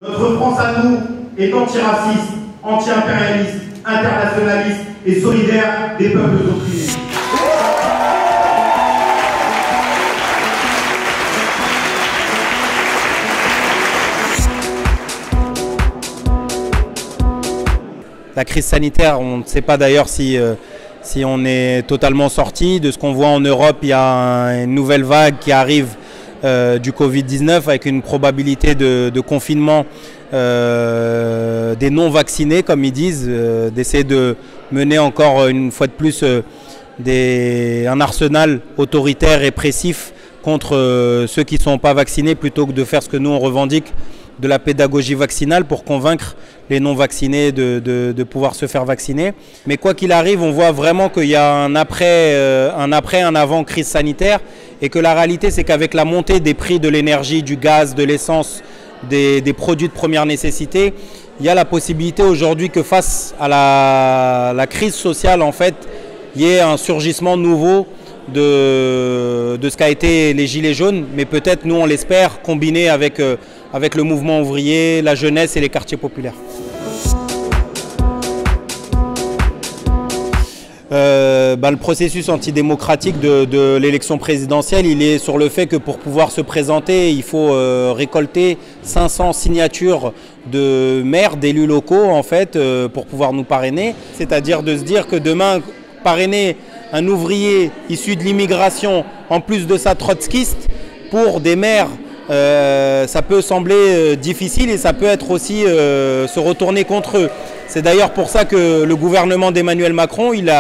Notre France à nous est antiraciste, anti-impérialiste, internationaliste et solidaire des peuples opprimés. La crise sanitaire, on ne sait pas d'ailleurs si on est totalement sorti. De ce qu'on voit en Europe, il y a une nouvelle vague qui arrive du Covid-19 avec une probabilité de confinement des non-vaccinés, comme ils disent, d'essayer de mener encore une fois de plus un arsenal autoritaire, répressif contre ceux qui ne sont pas vaccinés, plutôt que de faire ce que nous on revendique, de la pédagogie vaccinale pour convaincre les non-vaccinés de pouvoir se faire vacciner. Mais quoi qu'il arrive, on voit vraiment qu'il y a un après, un avant crise sanitaire et que la réalité, c'est qu'avec la montée des prix de l'énergie, du gaz, de l'essence, des produits de première nécessité, il y a la possibilité aujourd'hui que face à la crise sociale, en fait, il y ait un surgissement nouveau de ce qu'a été les Gilets jaunes, mais peut-être, nous on l'espère, combiné avec le mouvement ouvrier, la jeunesse et les quartiers populaires. Le processus antidémocratique de l'élection présidentielle, il est sur le fait que pour pouvoir se présenter, il faut récolter 500 signatures de maires, d'élus locaux en fait, pour pouvoir nous parrainer. C'est-à-dire de se dire que demain, parrainer un ouvrier issu de l'immigration, en plus de ça trotskiste, pour des maires, ça peut sembler difficile et ça peut être aussi se retourner contre eux. C'est d'ailleurs pour ça que le gouvernement d'Emmanuel Macron, il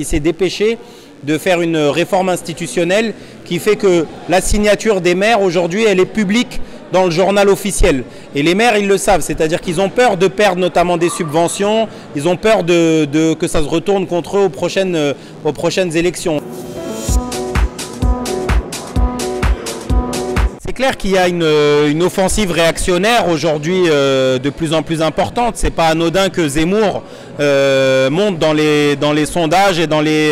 s'est dépêché de faire une réforme institutionnelle qui fait que la signature des maires aujourd'hui, elle est publique dans le journal officiel. Et les maires, ils le savent, c'est-à-dire qu'ils ont peur de perdre notamment des subventions, ils ont peur que ça se retourne contre eux aux prochaines élections. C'est clair qu'il y a une offensive réactionnaire aujourd'hui de plus en plus importante. C'est pas anodin que Zemmour monte dans les sondages et dans les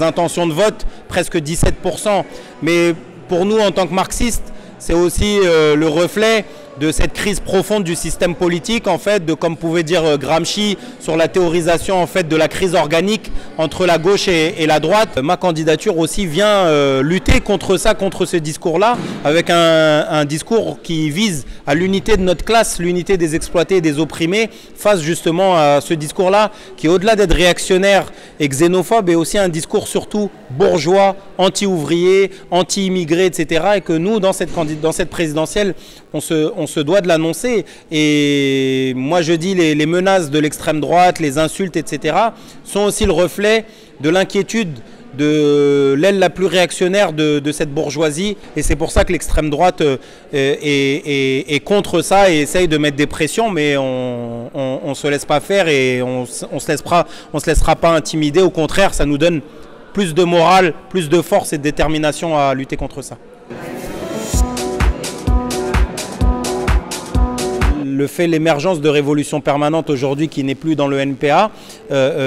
intentions de vote presque 17%. Mais pour nous, en tant que marxistes, c'est aussi le reflet de cette crise profonde du système politique, en fait, comme pouvait dire Gramsci sur la théorisation en fait de la crise organique entre la gauche et la droite. Ma candidature aussi vient lutter contre ça, contre ce discours-là, avec un discours qui vise à l'unité de notre classe, l'unité des exploités et des opprimés, face justement à ce discours-là, qui au-delà d'être réactionnaire et xénophobe, est aussi un discours surtout bourgeois, anti-ouvrier, anti-immigré, etc. Et que nous, dans cette présidentielle, on se doit de l'annoncer. Et moi je dis les menaces de l'extrême droite, les insultes, etc. sont aussi le reflet de l'inquiétude de l'aile la plus réactionnaire de cette bourgeoisie. Et c'est pour ça que l'extrême droite est contre ça et essaye de mettre des pressions, mais on ne se laisse pas faire et on se laissera pas intimider. Au contraire, ça nous donne plus de morale, plus de force et de détermination à lutter contre ça. Le fait, l'émergence de Révolution Permanente aujourd'hui, qui n'est plus dans le NPA,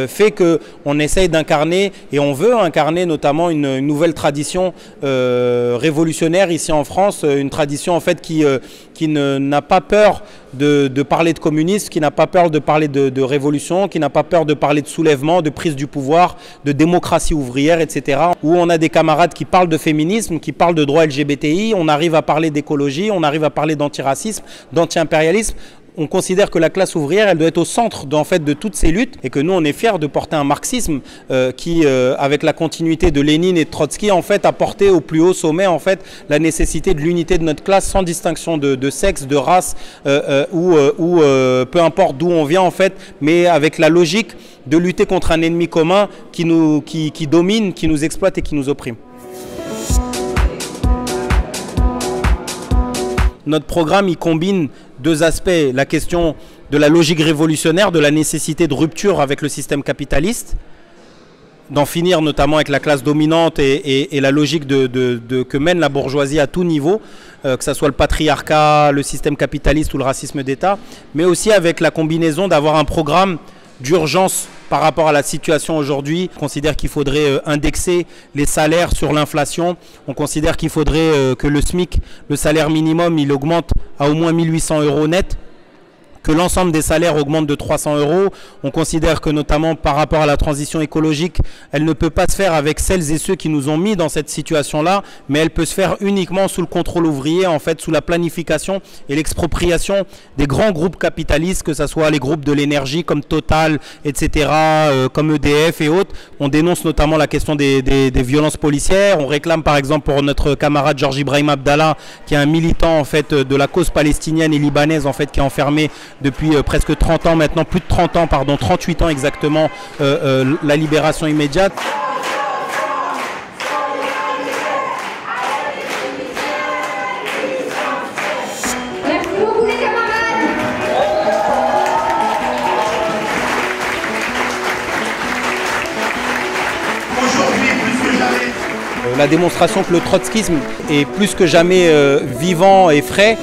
fait qu'on essaye d'incarner, et on veut incarner notamment une nouvelle tradition révolutionnaire ici en France, une tradition en fait qui n'a pas peur de parler de communisme, qui n'a pas peur de parler de révolution, qui n'a pas peur de parler de soulèvement, de prise du pouvoir, de démocratie ouvrière, etc. Où on a des camarades qui parlent de féminisme, qui parlent de droits LGBTI, on arrive à parler d'écologie, on arrive à parler d'antiracisme, d'anti-impérialisme. On considère que la classe ouvrière, elle doit être au centre de toutes ces luttes et que nous, on est fiers de porter un marxisme qui, avec la continuité de Lénine et de Trotsky, en fait, a porté au plus haut sommet en fait, la nécessité de l'unité de notre classe sans distinction de sexe, de race ou peu importe d'où on vient en fait, mais avec la logique de lutter contre un ennemi commun qui domine, qui nous exploite et qui nous opprime. Notre programme, il combine deux aspects, la question de la logique révolutionnaire, de la nécessité de rupture avec le système capitaliste, d'en finir notamment avec la classe dominante et la logique que mène la bourgeoisie à tout niveau, que ce soit le patriarcat, le système capitaliste ou le racisme d'État, mais aussi avec la combinaison d'avoir un programme d'urgence par rapport à la situation aujourd'hui. On considère qu'il faudrait indexer les salaires sur l'inflation. On considère qu'il faudrait que le SMIC, le salaire minimum, il augmente à au moins 1 800 € net que l'ensemble des salaires augmente de 300 €. On considère que notamment par rapport à la transition écologique, elle ne peut pas se faire avec celles et ceux qui nous ont mis dans cette situation-là, mais elle peut se faire uniquement sous le contrôle ouvrier, en fait, sous la planification et l'expropriation des grands groupes capitalistes, que ce soit les groupes de l'énergie comme Total, etc., comme EDF et autres. On dénonce notamment la question des violences policières. On réclame par exemple pour notre camarade Georges Ibrahim Abdallah, qui est un militant en fait de la cause palestinienne et libanaise, en fait, qui est enfermé depuis presque 30 ans maintenant, plus de 30 ans, pardon, 38 ans exactement, la libération immédiate. Merci beaucoup les camarades. Aujourd'hui, plus que jamais. La démonstration que le trotskisme est plus que jamais vivant et frais.